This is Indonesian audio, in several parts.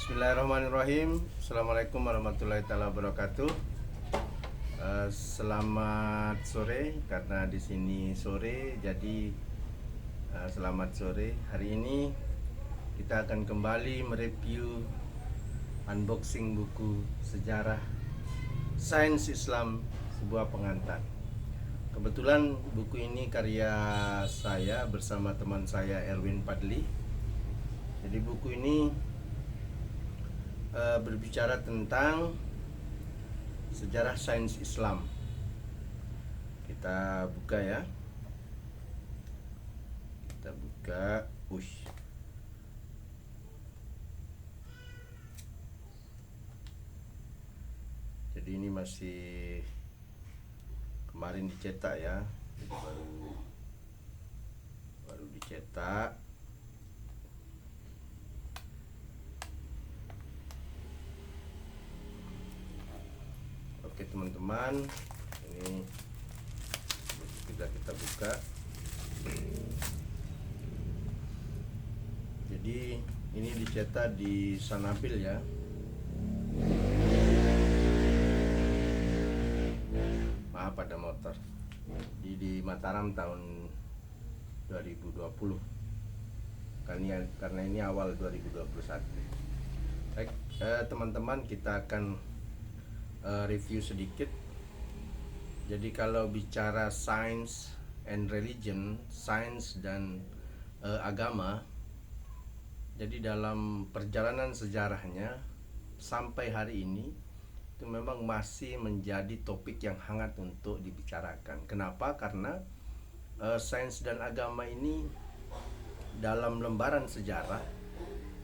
Bismillahirrahmanirrahim. Assalamualaikum warahmatullahi wabarakatuh. Selamat sore, karena di sini sore, jadi selamat sore. Hari ini kita akan kembali mereview unboxing buku Sejarah Sains Islam, sebuah pengantar. Kebetulan buku ini karya saya bersama teman saya Erwin Padli. Jadi buku ini berbicara tentang sejarah sains Islam. Kita buka ya. Kita buka. Jadi ini masih kemarin dicetak ya. Jadi baru dicetak. Oke teman-teman, ini kita buka. Jadi ini dicetak di Sanabil ya. Maaf, ada motor. Di Mataram tahun 2020. Karena ini awal 2021. Baik, teman-teman, kita akan review sedikit. Jadi kalau bicara science and religion, sains dan agama, jadi dalam perjalanan sejarahnya sampai hari ini itu memang masih menjadi topik yang hangat untuk dibicarakan. Kenapa? Karena sains dan agama ini dalam lembaran sejarah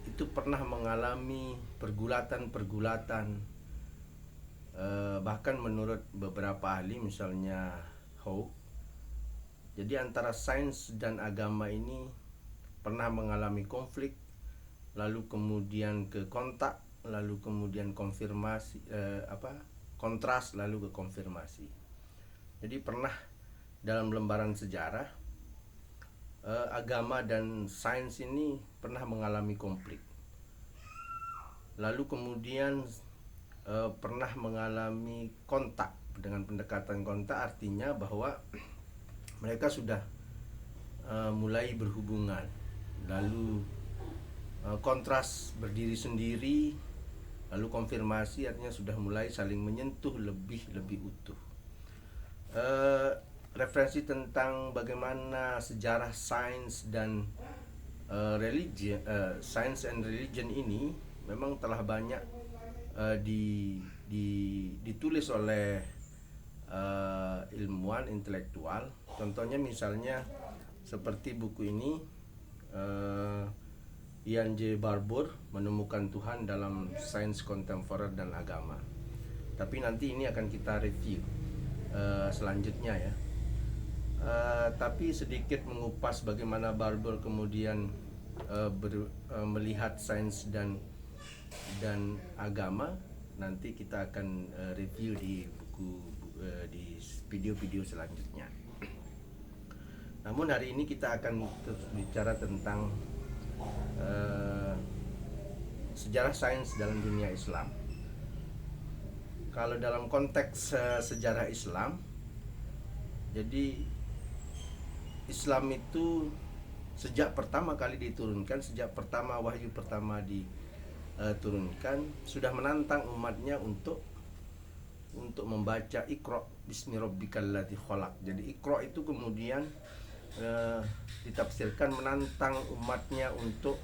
itu pernah mengalami pergulatan-pergulatan. Bahkan menurut beberapa ahli, misalnya Hawke, jadi antara sains dan agama ini pernah mengalami konflik, lalu kemudian ke kontak, lalu kemudian konfirmasi, kontras, lalu ke konfirmasi. Jadi pernah dalam lembaran sejarah agama dan sains ini pernah mengalami konflik, lalu kemudian pernah mengalami kontak. Dengan pendekatan kontak artinya bahwa mereka sudah mulai berhubungan, lalu kontras berdiri sendiri, lalu konfirmasi artinya sudah mulai saling menyentuh lebih utuh. Referensi tentang bagaimana sejarah sains dan religion, science and religion ini memang telah banyak ditulis oleh ilmuwan intelektual. Contohnya misalnya seperti buku ini, Ian J. Barbour, Menemukan Tuhan dalam Sains Kontemporer dan Agama. Tapi nanti ini akan kita review selanjutnya ya. Tapi sedikit mengupas bagaimana Barbour kemudian melihat sains dan agama, nanti kita akan review di buku di video-video selanjutnya. Namun hari ini kita akan terus bicara tentang sejarah sains dalam dunia Islam. Kalau dalam konteks sejarah Islam, jadi Islam itu sejak pertama kali diturunkan, sejak pertama wahyu pertama diturunkan, sudah menantang umatnya untuk membaca Iqra bismi rabbikal ladzi khalaq. Jadi Iqra itu kemudian ditafsirkan menantang umatnya untuk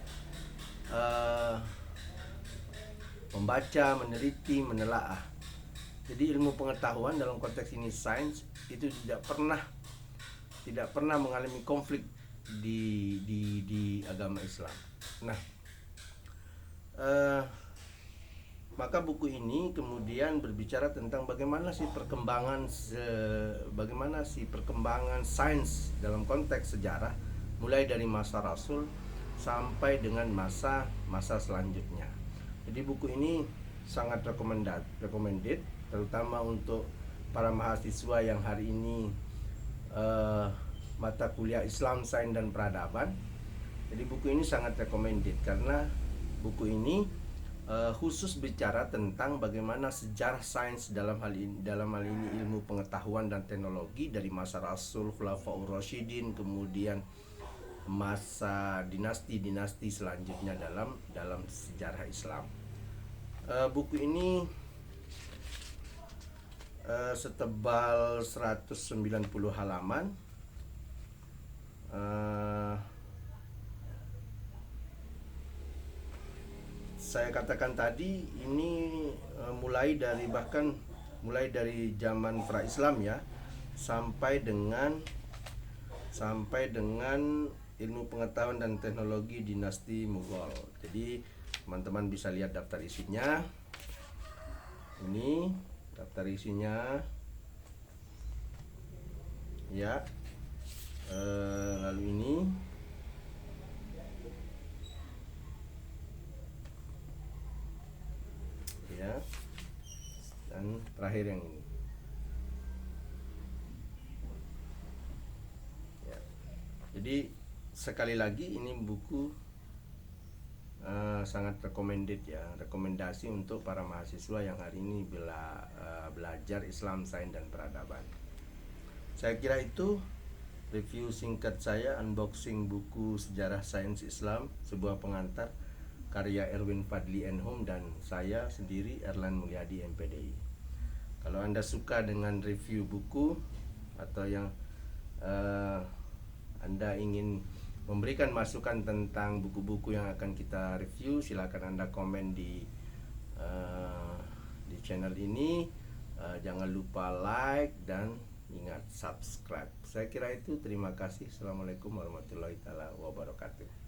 membaca, meneliti, menelaah. Jadi ilmu pengetahuan dalam konteks ini sains itu tidak pernah mengalami konflik di agama Islam. Nah, maka buku ini kemudian berbicara tentang bagaimana sih perkembangan sains dalam konteks sejarah, mulai dari masa Rasul sampai dengan masa selanjutnya. Jadi buku ini sangat recommended, terutama untuk para mahasiswa yang hari ini mata kuliah Islam, Sains dan Peradaban. Jadi buku ini sangat recommended karena buku ini khusus bicara tentang bagaimana sejarah sains dalam hal ini ilmu pengetahuan dan teknologi dari masa Rasul, Khulafaur Rasyidin, kemudian masa dinasti-dinasti selanjutnya dalam sejarah Islam. Buku ini setebal 190 halaman. Saya katakan tadi ini mulai dari zaman pra-Islam ya, sampai dengan ilmu pengetahuan dan teknologi dinasti Mughal. Jadi teman-teman bisa lihat daftar isinya. Ini daftar isinya ya. Lalu ini ya, dan terakhir yang ini ya. Jadi sekali lagi ini buku sangat rekomendasi untuk para mahasiswa yang hari ini belajar Islam, Sains dan Peradaban. Saya kira itu review singkat saya unboxing buku Sejarah Sains Islam, sebuah pengantar karya Erwin Fadli Enhom dan saya sendiri Erlan Mulyadi MPDI. Kalau Anda suka dengan review buku atau yang Anda ingin memberikan masukan tentang buku-buku yang akan kita review, silakan Anda komen di channel ini. Jangan lupa like dan ingat subscribe. Saya kira itu. Terima kasih. Assalamualaikum warahmatullahi wabarakatuh.